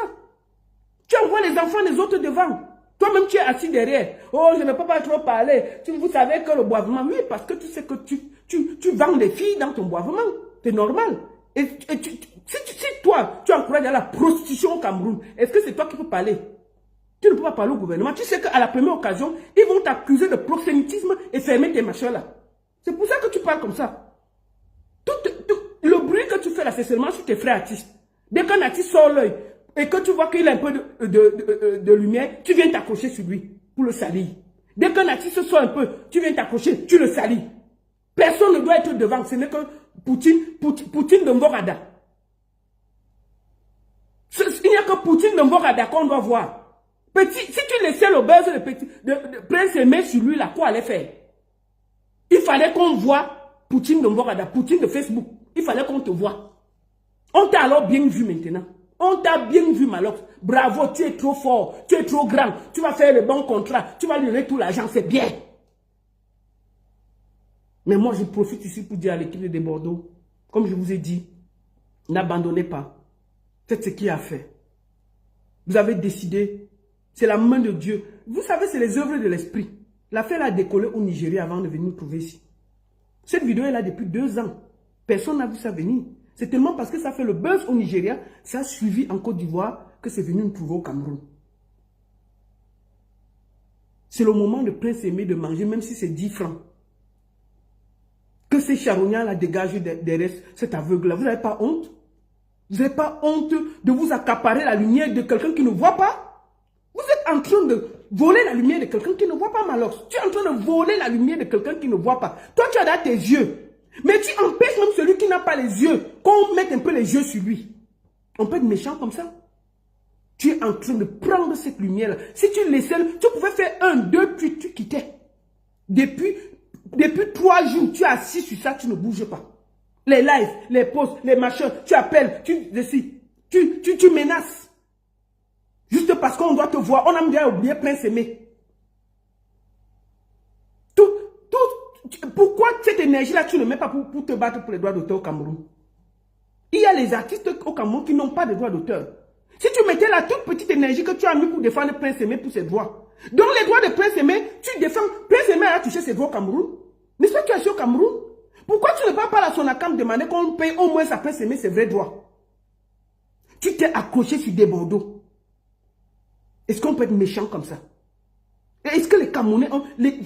Tu envoies les enfants des autres devant. Toi-même, tu es assis derrière. Oh, je ne peux pas trop parler. Vous savez que le boisement, oui, parce que tu sais que tu vends des filles dans ton boisement. C'est normal. Et si toi, tu encourages la prostitution au Cameroun, est-ce que c'est toi qui peux parler? Tu ne peux pas parler au gouvernement. Tu sais qu'à la première occasion, ils vont t'accuser de proxénétisme et fermer tes machins là. C'est pour ça que tu parles comme ça. Le bruit que tu fais là, c'est seulement sur tes frères artistes. Dès qu'un artiste sort l'œil et que tu vois qu'il a un peu de lumière, tu viens t'accrocher sur lui pour le salir. Dès qu'un artiste sort un peu, tu viens t'accrocher, tu le salis. Personne ne doit être devant. Ce n'est que Poutine de Mborada. Il n'y a que Poutine de Mborada qu'on doit voir. Si tu laissais le buzz de Prince Aimé sur lui, là, quoi allait faire? Il fallait qu'on voit Poutine de Mborada, Poutine de Facebook. Il fallait qu'on te voie. On t'a alors bien vu maintenant. On t'a bien vu, Malox. Bravo, tu es trop fort, tu es trop grand. Tu vas faire le bon contrat, tu vas lui donner tout l'argent, c'est bien. Mais moi, je profite ici pour dire à l'équipe de Bordeaux, comme je vous ai dit, n'abandonnez pas. Faites ce qu'il a fait. Vous avez décidé, c'est la main de Dieu. Vous savez, c'est les œuvres de l'esprit. L'affaire a décollé au Nigeria avant de venir nous trouver ici. Cette vidéo est là depuis 2 ans. Personne n'a vu ça venir. C'est tellement parce que ça fait le buzz au Nigeria, ça a suivi en Côte d'Ivoire que c'est venu nous trouver au Cameroun. C'est le moment de Prince Aimé de manger, même si c'est 10 francs. Que ces charognards-là dégagent des restes, cet aveugle-là. Vous n'avez pas honte? Vous n'avez pas honte de vous accaparer la lumière de quelqu'un qui ne voit pas? Vous êtes en train de voler la lumière de quelqu'un qui ne voit pas, Malox. Tu es en train de voler la lumière de quelqu'un qui ne voit pas. Toi, tu as dans tes yeux. Mais tu empêches même celui qui n'a pas les yeux, qu'on mette un peu les yeux sur lui. On peut être méchant comme ça. Tu es en train de prendre cette lumière-là. Si tu laissais, tu pouvais faire 1, 2, puis tu quittais. Depuis 3 jours, tu es assis sur ça, tu ne bouges pas. Les lives, les posts, les machins, tu appelles, tu menaces. Juste parce qu'on doit te voir, on a déjà oublié Prince Aimé. Pourquoi cette énergie-là, tu ne mets pas pour te battre pour les droits d'auteur au Cameroun? Il y a les artistes au Cameroun qui n'ont pas de droits d'auteur. Si tu mettais la toute petite énergie que tu as mis pour défendre Prince Aimé pour ses droits, donc les droits de Prince Aimé, tu défends, Prince Aimé a touché ses droits au Cameroun. N'est-ce pas que tu as acheté au Cameroun? Pourquoi tu ne vas pas à la Sonacam demander qu'on paye au moins à Prince Aimé ses vrais droits? Tu t'es accroché sur des bandeaux. Est-ce qu'on peut être méchant comme ça? Est-ce que les Camerounais,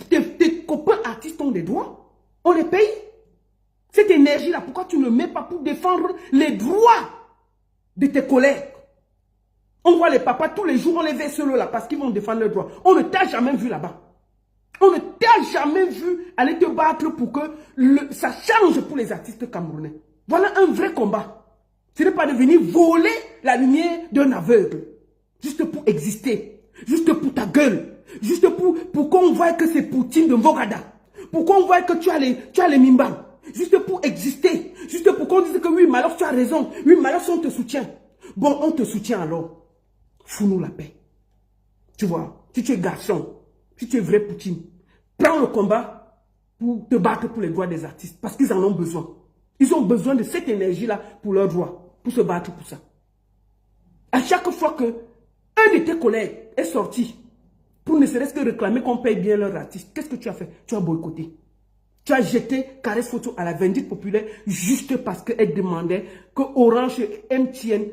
tes copains artistes ont des droits? On les paye? Cette énergie-là, pourquoi tu ne mets pas pour défendre les droits de tes collègues? On voit les papas tous les jours, on les verse là parce qu'ils vont défendre leurs droits. On ne t'a jamais vu là-bas. On ne t'a jamais vu aller te battre pour que ça change pour les artistes camerounais. Voilà un vrai combat. Ce n'est pas de venir voler la lumière d'un aveugle. Juste pour exister. Juste pour ta gueule. Juste pour qu'on voie que c'est Poutine de Mbogada. Pour qu'on voie que tu as les mimbas. Juste pour exister. Juste pour qu'on dise que oui, Malox, tu as raison. Oui, Malox, on te soutient. Bon, on te soutient alors. Fous-nous la paix. Tu vois, si tu es garçon, si tu es vrai Poutine, prends le combat pour te battre pour les droits des artistes. Parce qu'ils en ont besoin. Ils ont besoin de cette énergie-là pour leurs droits. Pour se battre pour ça. À chaque fois que un de tes collègues est sorti pour ne serait-ce que réclamer qu'on paye bien leurs artistes, qu'est-ce que tu as fait? Tu as boycotté. Tu as jeté Caresse Photo à la Vindicte Populaire juste parce qu'elle demandait que Orange et MTN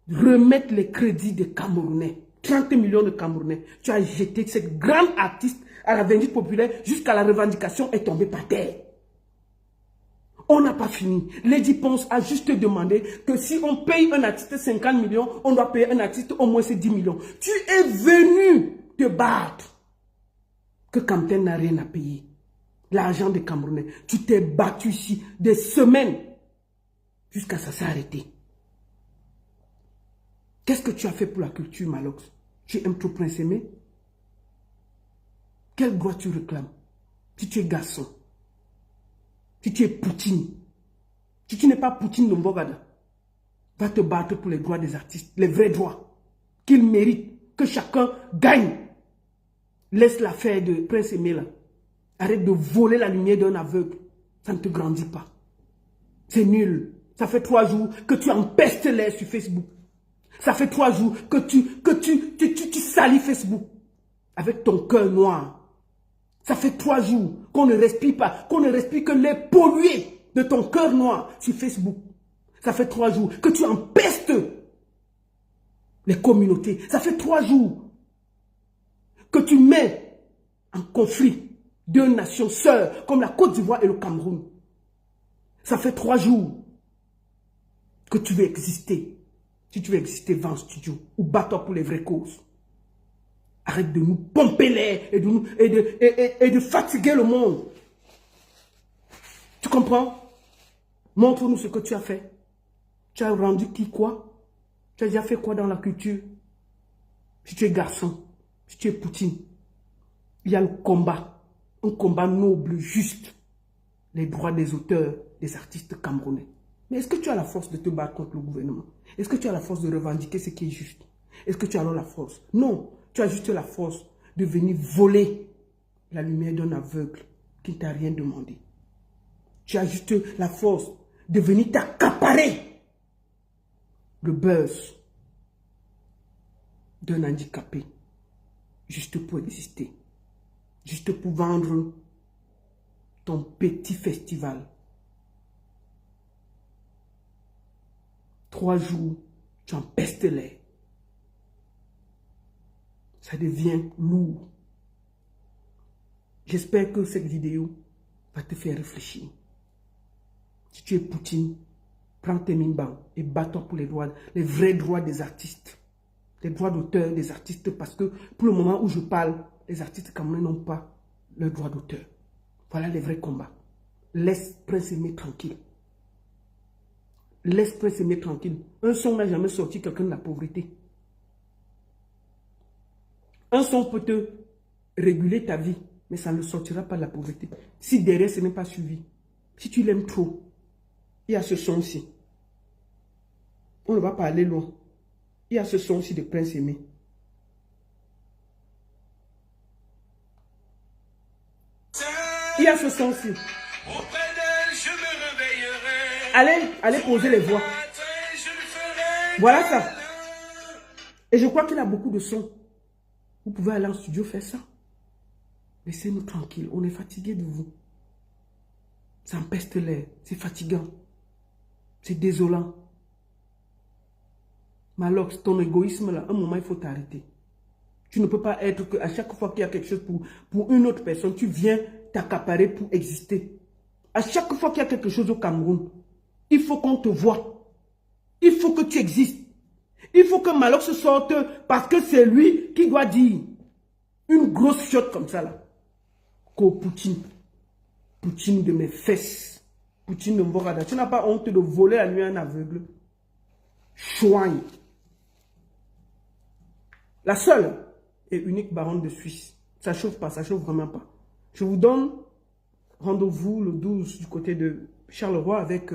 remettent les crédits des Camerounais. 30 millions de Camerounais. Tu as jeté cette grande artiste à la Vindicte Populaire jusqu'à la revendication est tombée par terre. On n'a pas fini. Lady Ponce a juste demandé que si on paye un artiste 50 millions, on doit payer un artiste au moins 10 millions. Tu es venu te battre. Que Camten n'a rien à payer. L'argent des Camerounais. Tu t'es battu ici des semaines jusqu'à ça s'est arrêté. Qu'est-ce que tu as fait pour la culture, Malox? Tu aimes trop Prince Aimé? Quel droit tu réclames? Si tu es garçon, si tu es Poutine, si tu n'es pas Poutine de Mbogada, va te battre pour les droits des artistes, les vrais droits qu'ils méritent, que chacun gagne. Laisse l'affaire de Prince Aimé là. Arrête de voler la lumière d'un aveugle. Ça ne te grandit pas. C'est nul. Ça fait 3 jours que tu empestes l'air sur Facebook. Ça fait 3 jours que tu salis Facebook avec ton cœur noir. Ça fait 3 jours qu'on ne respire pas, qu'on ne respire que l'air pollué de ton cœur noir sur Facebook. Ça fait 3 jours que tu empestes les communautés. Ça fait 3 jours que tu mets en conflit 2 nations sœurs comme la Côte d'Ivoire et le Cameroun. Ça fait 3 jours que tu veux exister. Si tu veux exister, va en studio ou bats-toi pour les vraies causes. Arrête de nous pomper l'air et de fatiguer le monde. Tu comprends? Montre-nous ce que tu as fait. Tu as rendu qui quoi? Tu as déjà fait quoi dans la culture? Si tu es garçon, si tu es Poutine, il y a le combat. Un combat noble, juste. Les droits des auteurs, des artistes camerounais. Mais est-ce que tu as la force de te battre contre le gouvernement? Est-ce que tu as la force de revendiquer ce qui est juste? Est-ce que tu as alors la force? Non. Tu as juste la force de venir voler la lumière d'un aveugle qui ne t'a rien demandé. Tu as juste la force de venir t'accaparer le buzz d'un handicapé juste pour exister. Juste pour vendre ton petit festival. 3 jours, tu empestes l'air. Ça devient lourd. J'espère que cette vidéo va te faire réfléchir. Si tu es Poutine, prends tes mimbans et bats-toi pour les droits, les vrais droits des artistes. Les droits d'auteur des artistes, parce que pour le moment où je parle, les artistes camerounais n'ont pas le droit d'auteur. Voilà les vrais combats. laisse Prince Aimé tranquille. Laisse Prince Aimé tranquille. Un son n'a jamais sorti quelqu'un de la pauvreté. Un son peut te réguler ta vie, mais ça ne sortira pas de la pauvreté. Si derrière ce n'est pas suivi, si tu l'aimes trop, il y a ce son-ci. On ne va pas aller loin. Il y a ce son-ci de Prince Aimé. Il y a ce son-ci. Allez poser les voix. Voilà ça. Et je crois qu'il a beaucoup de sons. Vous pouvez aller en studio faire ça. Laissez-nous tranquilles. On est fatigué de vous. Ça empeste l'air. C'est fatigant. C'est désolant. Malox, ton égoïsme là, un moment il faut t'arrêter. Tu ne peux pas être que à chaque fois qu'il y a quelque chose pour une autre personne, tu viens t'accaparer pour exister. À chaque fois qu'il y a quelque chose au Cameroun, il faut qu'on te voie. Il faut que tu existes. Il faut que Malox sorte parce que c'est lui qui doit dire une grosse chiotte comme ça là. Qu'au Poutine. Poutine de mes fesses. Poutine de Mborada. Tu n'as pas honte de voler la nuit à un aveugle. Chouagne. La seule et unique baronne de Suisse. Ça chauffe pas, ça chauffe vraiment pas. Je vous donne rendez-vous le 12 du côté de Charleroi avec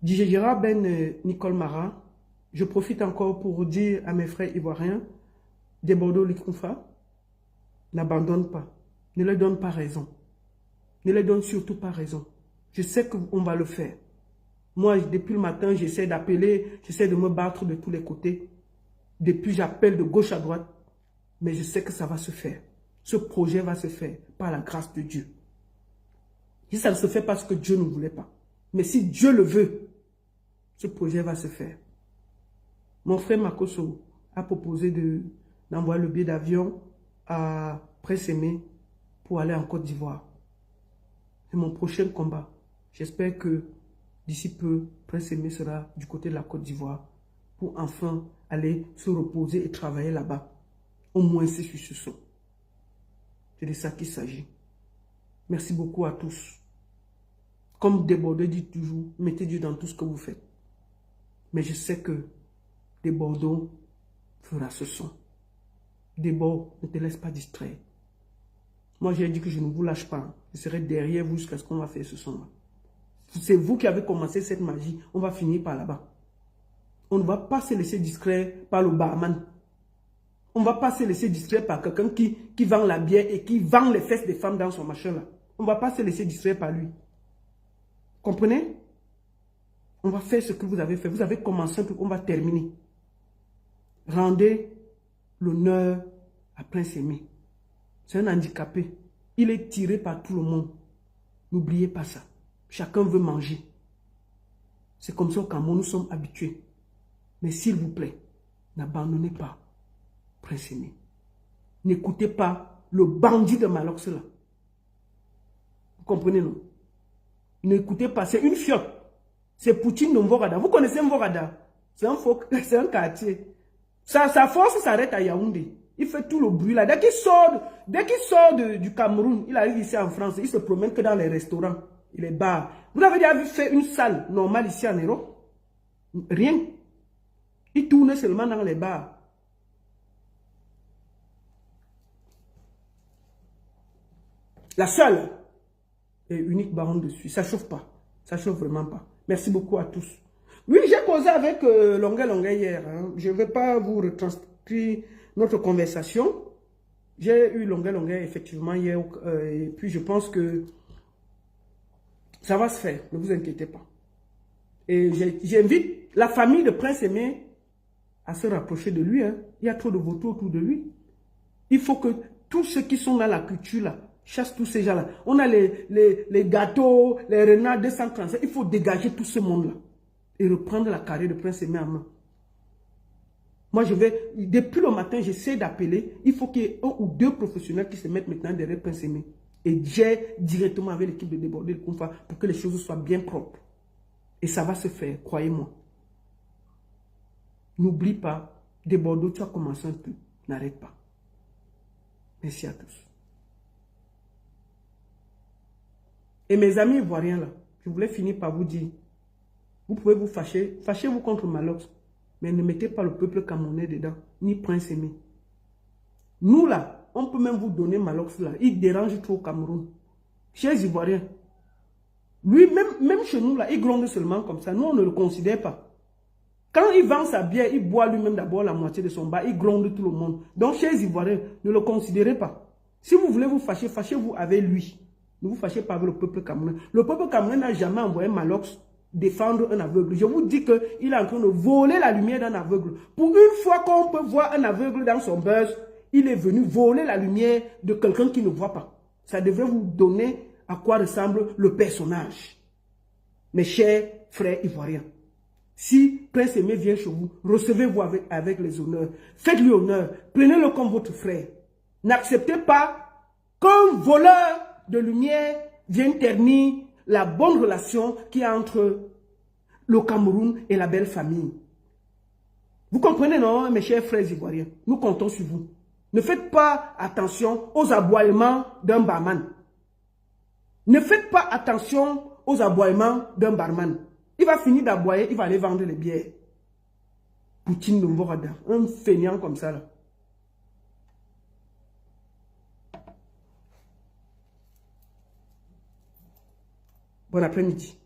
Djidjira Ben Nicole Mara. Je profite encore pour dire à mes frères ivoiriens, des Bordeaux Likonfa, n'abandonne pas. Ne leur donne pas raison. Ne leur donne surtout pas raison. Je sais qu'on va le faire. Moi, depuis le matin, j'essaie d'appeler, j'essaie de me battre de tous les côtés. Depuis, j'appelle de gauche à droite. Mais je sais que ça va se faire. Ce projet va se faire par la grâce de Dieu. Si ça ne se fait pas parce que Dieu ne voulait pas. Mais si Dieu le veut, ce projet va se faire. Mon frère Makoso a proposé d'envoyer le billet d'avion à Prince Aimé pour aller en Côte d'Ivoire. C'est mon prochain combat. J'espère que d'ici peu, Prince Aimé sera du côté de la Côte d'Ivoire pour enfin aller se reposer et travailler là-bas. Au moins c'est sur ce son. C'est de ça qu'il s'agit. Merci beaucoup à tous. Comme Desbordeaux dit toujours, mettez Dieu dans tout ce que vous faites. Mais je sais que Desbordeaux fera ce son. Desbordeaux, ne te laisse pas distraire. Moi, j'ai dit que je ne vous lâche pas. Je serai derrière vous jusqu'à ce qu'on va faire ce son-là. C'est vous qui avez commencé cette magie. On va finir par là-bas. On ne va pas se laisser distraire par le barman. On ne va pas se laisser distraire par quelqu'un qui vend la bière et qui vend les fesses des femmes dans son machin là. On ne va pas se laisser distraire par lui. Comprenez? On va faire ce que vous avez fait. Vous avez commencé un truc, on va terminer. Rendez l'honneur à Prince Aimé. C'est un handicapé. Il est tiré par tout le monde. N'oubliez pas ça. Chacun veut manger. C'est comme ça qu'au Cameroun, nous sommes habitués. Mais s'il vous plaît, n'abandonnez pas Prince Aimé. N'écoutez pas le bandit de Malox là. Vous comprenez, non? N'écoutez pas, c'est une fiotte. C'est Poutine de Mborada. Vous connaissez Mborada? C'est un quartier. Sa force s'arrête à Yaoundé. Il fait tout le bruit là. Dès qu'il sort du Cameroun, il arrive ici en France, il se promène que dans les restaurants, les bars. Vous avez déjà vu faire une salle normale ici en Europe? Rien. Il tourne seulement dans les bars. La seule et unique baronne de Suisse. Ça chauffe pas. Ça chauffe vraiment pas. Merci beaucoup à tous. Oui, j'ai causé avec Longuet hier. Hein. Je ne vais pas vous retranscrire notre conversation. J'ai eu Longuet effectivement hier. Et puis je pense que ça va se faire. Ne vous inquiétez pas. Et j'invite la famille de Prince Aimé à se rapprocher de lui. Hein. Il y a trop de vautours autour de lui. Il faut que tous ceux qui sont dans la culture là, chasse tous ces gens-là. On a les gâteaux, les renards 235. Il faut dégager tout ce monde-là. Et reprendre la carrière de Prince Aimé en main. Moi, depuis le matin, j'essaie d'appeler. Il faut qu'il y ait un ou deux professionnels qui se mettent maintenant derrière Prince Aimé. Et j'ai directement avec l'équipe de Déborder le Confat pour que les choses soient bien propres. Et ça va se faire, croyez-moi. N'oublie pas, Débordeaux, tu as commencé un peu. N'arrête pas. Merci à tous. Et mes amis ivoiriens là, je voulais finir par vous dire, vous pouvez vous fâcher, fâchez-vous contre Malox, mais ne mettez pas le peuple camerounais dedans, ni Prince Aimé. Nous là, on peut même vous donner Malox là, il dérange trop au Cameroun. Chers Ivoiriens, lui, même chez nous là, il gronde seulement comme ça, nous on ne le considère pas. Quand il vend sa bière, il boit lui-même d'abord la moitié de son bar, il gronde tout le monde. Donc, chers Ivoiriens, ne le considérez pas. Si vous voulez vous fâcher, fâchez-vous avec lui. Ne vous fâchez pas avec le peuple camerounais. Le peuple camerounais n'a jamais envoyé Malox défendre un aveugle. Je vous dis qu'il est en train de voler la lumière d'un aveugle. Pour une fois qu'on peut voir un aveugle dans son buzz, il est venu voler la lumière de quelqu'un qui ne voit pas. Ça devrait vous donner à quoi ressemble le personnage. Mes chers frères ivoiriens. Si Prince Aimé vient chez vous, recevez-vous avec les honneurs. Faites-lui honneur. Prenez-le comme votre frère. N'acceptez pas qu'un voleur de lumière vienne ternir la bonne relation qu'il y a entre le Cameroun et la belle famille. Vous comprenez, non, mes chers frères ivoiriens? Nous comptons sur vous. Ne faites pas attention aux aboiements d'un barman. Ne faites pas attention aux aboiements d'un barman. Il va finir d'aboyer, il va aller vendre les bières. Poutine de Mborada, un feignant comme ça là. Bon après-midi.